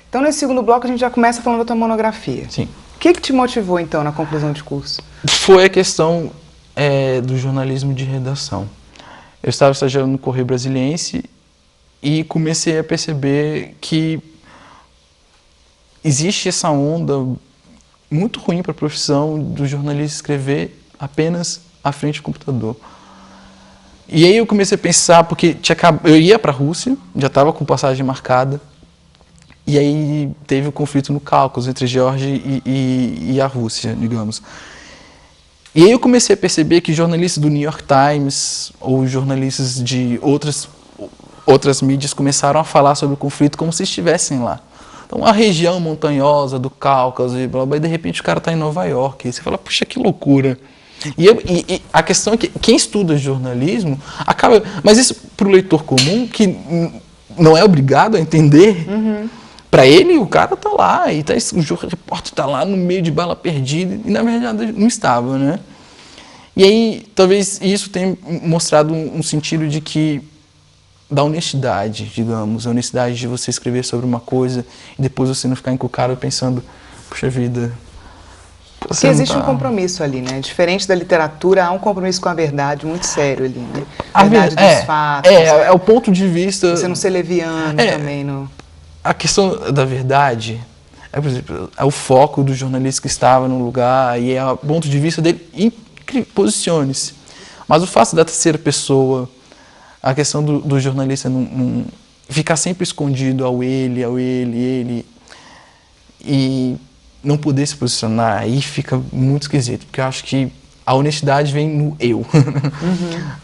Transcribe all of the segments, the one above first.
Então, nesse segundo bloco, a gente já começa falando da tua monografia. Sim. O que te motivou, então, na conclusão de curso? Foi a questão do jornalismo de redação. Eu estava estagiando no Correio Brasiliense e comecei a perceber que existe essa onda muito ruim para a profissão do jornalista escrever apenas à frente do computador. E aí eu comecei a pensar, porque eu ia para a Rússia, já estava com passagem marcada, e aí teve o conflito no Cáucaso entre a Geórgia e a Rússia, digamos. E aí eu comecei a perceber que jornalistas do New York Times ou jornalistas de outras mídias começaram a falar sobre o conflito como se estivessem lá. Então, a região montanhosa do Cáucaso e blá blá, e de repente o cara está em Nova York. E você fala, puxa, que loucura. E a questão é que quem estuda jornalismo acaba... Mas isso para o leitor comum, que não é obrigado a entender, para ele o cara está lá, e o repórter está lá no meio de bala perdida, e na verdade não estava, né? E aí, talvez isso tenha mostrado um sentido de que da honestidade, digamos, a honestidade de você escrever sobre uma coisa e depois você não ficar encucado pensando, puxa vida... Porque existe um compromisso ali, né? Diferente da literatura, há um compromisso com a verdade muito sério ali, né? A verdade dos fatos. É o ponto de vista... Você não ser leviano também. A questão da verdade, por exemplo, é o foco do jornalista que estava no lugar e é o ponto de vista dele, posicione-se. Mas o fato da terceira pessoa, a questão do jornalista não ficar sempre escondido ao ele, e não poder se posicionar, aí fica muito esquisito, porque eu acho que a honestidade vem no eu.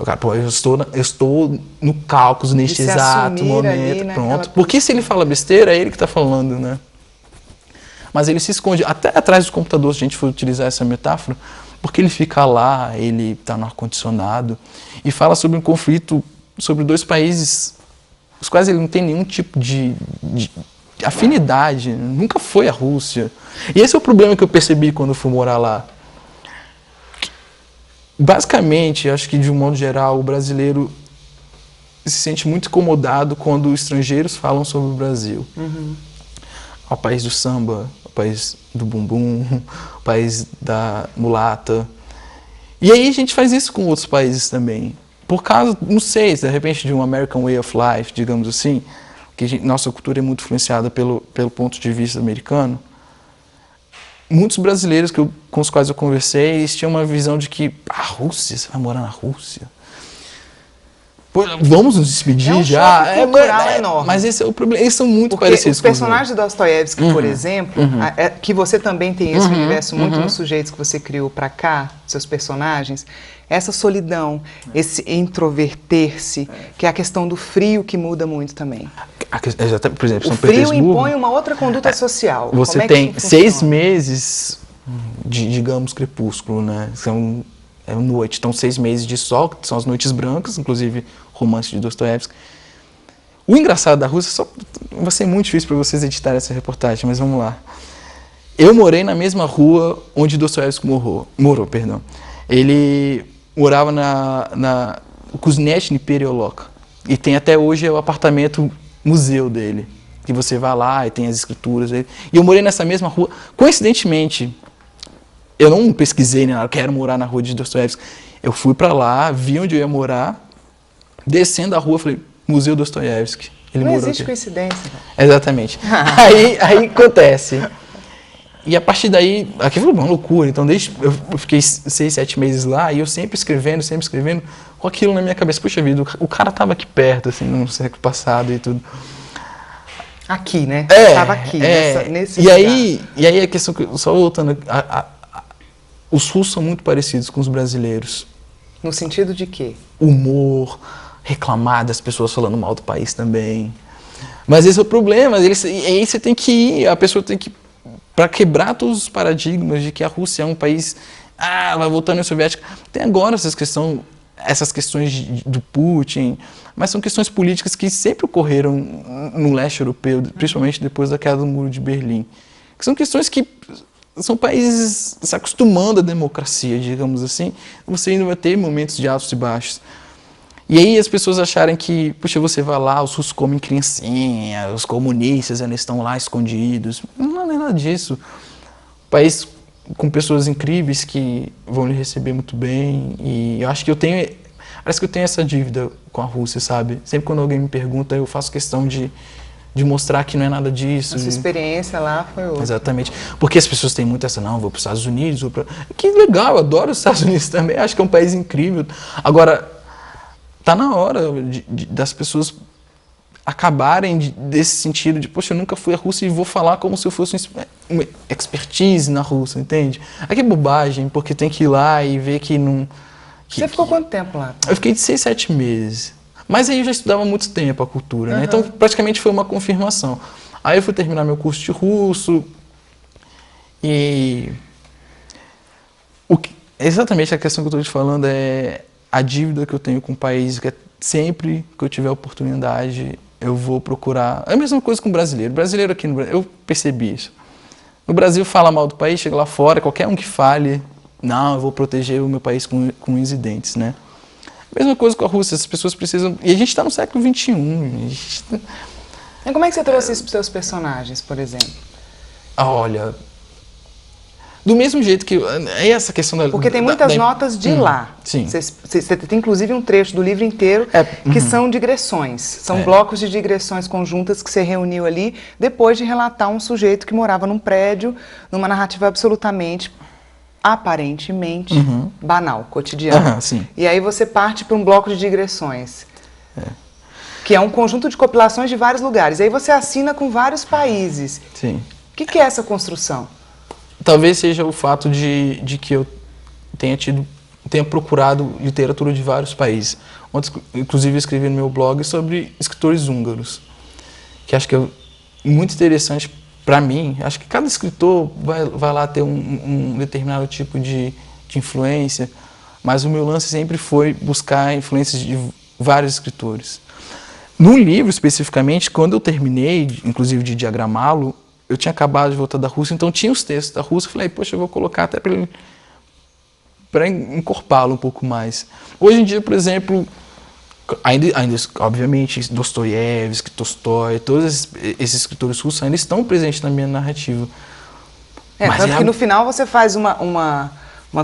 Cara, pô, eu estou no Cáucaso neste exato momento, pronto. Porque se ele fala besteira, é ele que está falando, né? Mas ele se esconde, até atrás do computador, se a gente for utilizar essa metáfora, porque ele fica lá, ele está no ar-condicionado, e fala sobre um conflito sobre dois países os quais ele não tem nenhum tipo de afinidade, nunca foi a Rússia. E esse é o problema que eu percebi quando eu fui morar lá. Basicamente, acho que de um modo geral, o brasileiro se sente muito incomodado quando estrangeiros falam sobre o Brasil. O país do samba, o país do bumbum, o país da mulata. E aí a gente faz isso com outros países também. Por causa, não sei, de repente de um American Way of Life, digamos assim, que nossa cultura é muito influenciada pelo ponto de vista americano. Muitos brasileiros com os quais eu conversei, eles tinham uma visão de que a Rússia, você vai morar na Rússia? Pô, vamos nos despedir já. É cultural enorme. Mas esse é o problema. Eles são muito parecidos. Os personagens de Dostoiévski, por exemplo, que você também tem esse universo muito nos sujeitos que você criou para cá, seus personagens, essa solidão, esse introverter-se, que é a questão do frio que muda muito também. Por exemplo, o frio impõe uma outra conduta social. Você tem 6 meses de, digamos, crepúsculo, né? É noite. Então, 6 meses de sol, que são as noites brancas, inclusive romance de Dostoiévski. O engraçado da Rússia, vai ser muito difícil para vocês editarem essa reportagem, mas vamos lá. Eu morei na mesma rua onde Dostoiévski morou. Ele morava na Kuznetsny Periolok. E tem até hoje o apartamento museu dele, que você vai lá e tem as escrituras dele. E eu morei nessa mesma rua. Coincidentemente, eu não pesquisei, né? Eu quero morar na rua de Dostoiévski. Eu fui para lá, vi onde eu ia morar, descendo a rua, falei, Museu Dostoiévski. Não existe coincidência. Exatamente. aí acontece. E a partir daí, aquilo foi uma loucura. Então, eu fiquei 6, 7 meses lá e eu sempre escrevendo, com aquilo na minha cabeça. Puxa vida, o cara estava aqui perto, assim, no século passado e tudo. Aqui, né? Estava aqui, nesse lugar. E aí a questão, só voltando, os russos são muito parecidos com os brasileiros. No sentido de quê? Humor, reclamar das pessoas falando mal do país também. Mas esse é o problema. Aí você tem que ir, a pessoa tem que... Para quebrar todos os paradigmas de que a Rússia é um país... vai voltar à União Soviética. Tem agora essas questões do Putin, mas são questões políticas que sempre ocorreram no leste europeu, principalmente depois da queda do Muro de Berlim. Que são questões que são países se acostumando à democracia, digamos assim. Você ainda vai ter momentos de altos e baixos. E aí as pessoas acharem que, puxa, você vai lá, os russos comem criancinha, os comunistas eles estão lá escondidos. Não é nada disso. País com pessoas incríveis que vão lhe receber muito bem. E eu acho que parece que eu tenho essa dívida com a Rússia, sabe? Sempre quando alguém me pergunta, eu faço questão de mostrar que não é nada disso. A sua experiência lá foi outra. Exatamente. Porque as pessoas têm muito essa, não, vou para os Estados Unidos. Que legal, eu adoro os Estados Unidos também, acho que é um país incrível. Agora, tá na hora das pessoas acabarem desse sentido de, poxa, eu nunca fui à Rússia e vou falar como se eu fosse uma expertise na Rússia, entende? Aqui é bobagem, porque tem que ir lá e ver que não... Você ficou quanto tempo lá? Eu fiquei de 6, 7 meses. Mas aí eu já estudava há muito tempo a cultura, né? Então praticamente foi uma confirmação. Aí eu fui terminar meu curso de russo e... Exatamente a questão que eu estou te falando é a dívida que eu tenho com o país, que é sempre que eu tiver oportunidade, eu vou procurar... É a mesma coisa com o brasileiro. O brasileiro aqui no Brasil, eu percebi isso. No Brasil fala mal do país, chega lá fora, qualquer um que fale, não, eu vou proteger o meu país com unhas e dentes, né? Mesma coisa com a Rússia, as pessoas precisam... E a gente está no século XXI. E como é que você trouxe isso para os seus personagens, por exemplo? Olha... Do mesmo jeito que... É essa questão da... Porque tem muitas notas de lá. Sim. Você tem, inclusive, um trecho do livro inteiro que são digressões. São blocos de digressões conjuntas que você reuniu ali depois de relatar um sujeito que morava num prédio, numa narrativa aparentemente banal, cotidiana. Sim. E aí você parte para um bloco de digressões. Que é um conjunto de compilações de vários lugares. Aí você assina com vários países. Sim. O que é essa construção? Talvez seja o fato de que eu tenha procurado literatura de vários países. Ontem, inclusive, eu escrevi no meu blog sobre escritores húngaros, que acho que é muito interessante para mim. Acho que cada escritor vai lá ter um determinado tipo de influência, mas o meu lance sempre foi buscar influências de vários escritores. No livro, especificamente, quando eu terminei, inclusive, de diagramá-lo, eu tinha acabado de voltar da Rússia, então tinha os textos da Rússia, eu falei, poxa, eu vou colocar até para encorpá-lo um pouco mais. Hoje em dia, por exemplo, ainda obviamente, Dostoiévski, Tolstói, todos esses escritores russos ainda estão presentes na minha narrativa. Mas tanto que no final você faz uma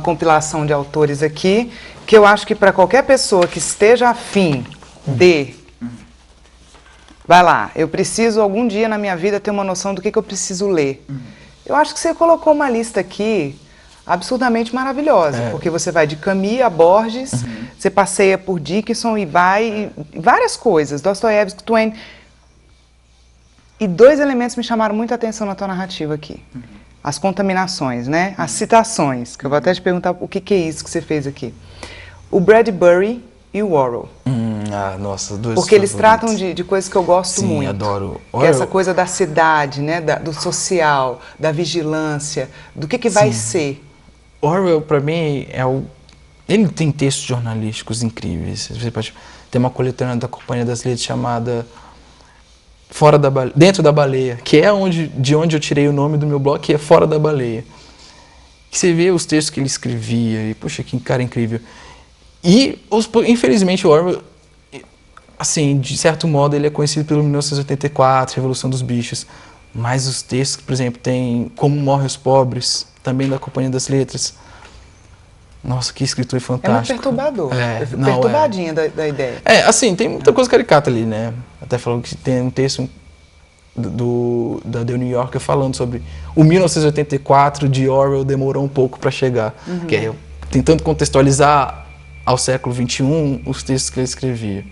compilação de autores aqui, que eu acho que para qualquer pessoa que esteja afim de... Vai lá, eu preciso algum dia na minha vida ter uma noção do que eu preciso ler. Eu acho que você colocou uma lista aqui absurdamente maravilhosa, porque você vai de Camus a Borges, você passeia por Dickinson e vai... várias coisas, Dostoiévski, Twain. E 2 elementos me chamaram muita atenção na tua narrativa aqui. As contaminações, né? As citações, que eu vou até te perguntar o que é isso que você fez aqui. O Bradbury e o Orwell. Nossa, dois porque eles tratam de coisas que eu gosto muito. Sim, adoro. Que é essa coisa da cidade, né? Do social, da vigilância, do que vai ser. Orwell, para mim, ele tem textos jornalísticos incríveis. Você pode ter uma coletânea da Companhia das Letras chamada Dentro da Baleia, que é de onde eu tirei o nome do meu blog, que é Fora da Baleia. Que você vê os textos que ele escrevia e, poxa, que cara incrível. E, infelizmente, o Orwell, assim, de certo modo, ele é conhecido pelo 1984, Revolução dos Bichos. Mas os textos, por exemplo, tem Como Morrem os Pobres, também da Companhia das Letras. Nossa, que escritor fantástico. É muito perturbador. Eu fico perturbadinha da ideia. Assim, tem muita coisa caricata ali, né? Até falou que tem um texto da The New Yorker falando sobre o 1984 de Orwell demorou um pouco para chegar. Que é tentando contextualizar ao século XXI os textos que ele escrevia.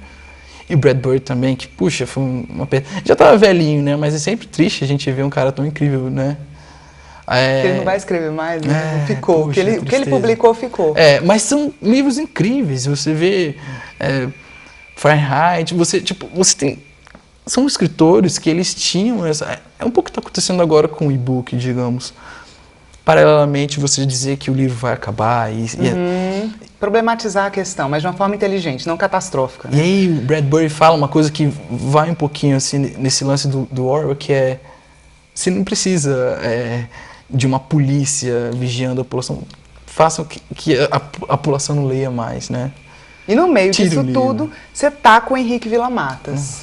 E o Bradbury também, que, puxa, foi uma pena. Já estava velhinho, né? Mas é sempre triste a gente ver um cara tão incrível, né? Porque ele não vai escrever mais, né? Ficou. Puxa, o que ele publicou ficou. Mas são livros incríveis. Você vê Fahrenheit, você tem... São escritores que eles tinham essa... É um pouco o que está acontecendo agora com o e-book, digamos. Paralelamente, você dizer que o livro vai acabar problematizar a questão, mas de uma forma inteligente, não catastrófica. Né? E aí o Bradbury fala uma coisa que vai um pouquinho assim, nesse lance do Orwell, que é... Você não precisa de uma polícia vigiando a população. Façam que a população não leia mais, né? E no meio disso tudo, você tá com o Henrique Villa-Matas.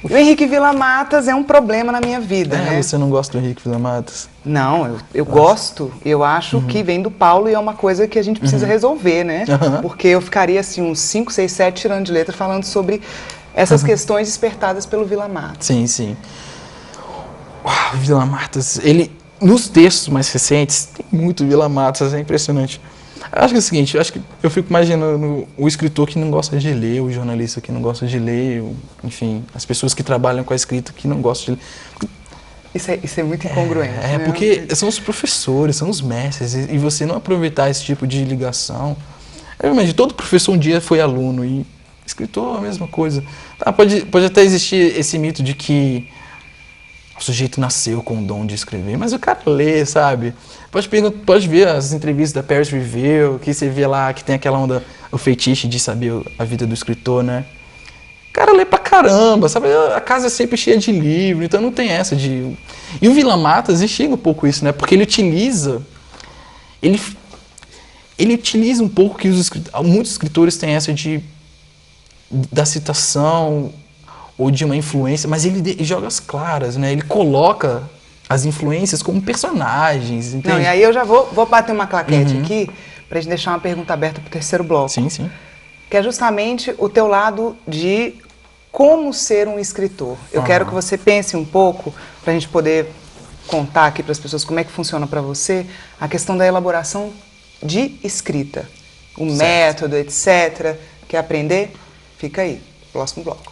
O Henrique Villa-Matas é um problema na minha vida, né? Você não gosta do Henrique Villa-Matas? Não, eu gosto. Eu acho que vem do Paulo e é uma coisa que a gente precisa resolver, né? Porque eu ficaria assim uns 5, 6, 7 tirando de letra falando sobre essas questões despertadas pelo Villa-Matas. Sim, sim. Uau, Villa-Matas, ele, nos textos mais recentes, tem muito Villa-Matas, é impressionante. Eu acho que é o seguinte, eu fico imaginando o escritor que não gosta de ler, o jornalista que não gosta de ler, enfim, as pessoas que trabalham com a escrita que não gostam de ler. Isso é muito incongruente. Né? Porque são os professores, são os mestres, e você não aproveitar esse tipo de ligação. Eu imagino, todo professor um dia foi aluno, e escritor é a mesma coisa. Tá, pode até existir esse mito de que o sujeito nasceu com o dom de escrever, mas o cara lê, sabe? Pode ver as entrevistas da Paris Review, que você vê lá que tem aquela onda, o feitiço de saber a vida do escritor, né? O cara lê pra caramba, sabe? A casa é sempre cheia de livro, então não tem essa de... E o Villa-Matas enxerga um pouco isso, né? Porque ele utiliza um pouco que muitos escritores têm essa da citação ou de uma influência, mas ele joga as claras, né? Ele coloca as influências como personagens, entende? Não, e aí eu já vou bater uma claquete aqui pra gente deixar uma pergunta aberta pro terceiro bloco. Sim, sim. Que é justamente o teu lado de como ser um escritor. Eu quero que você pense um pouco, pra gente poder contar aqui para as pessoas como é que funciona para você a questão da elaboração de escrita. O método, etc. Quer aprender? Fica aí, próximo bloco.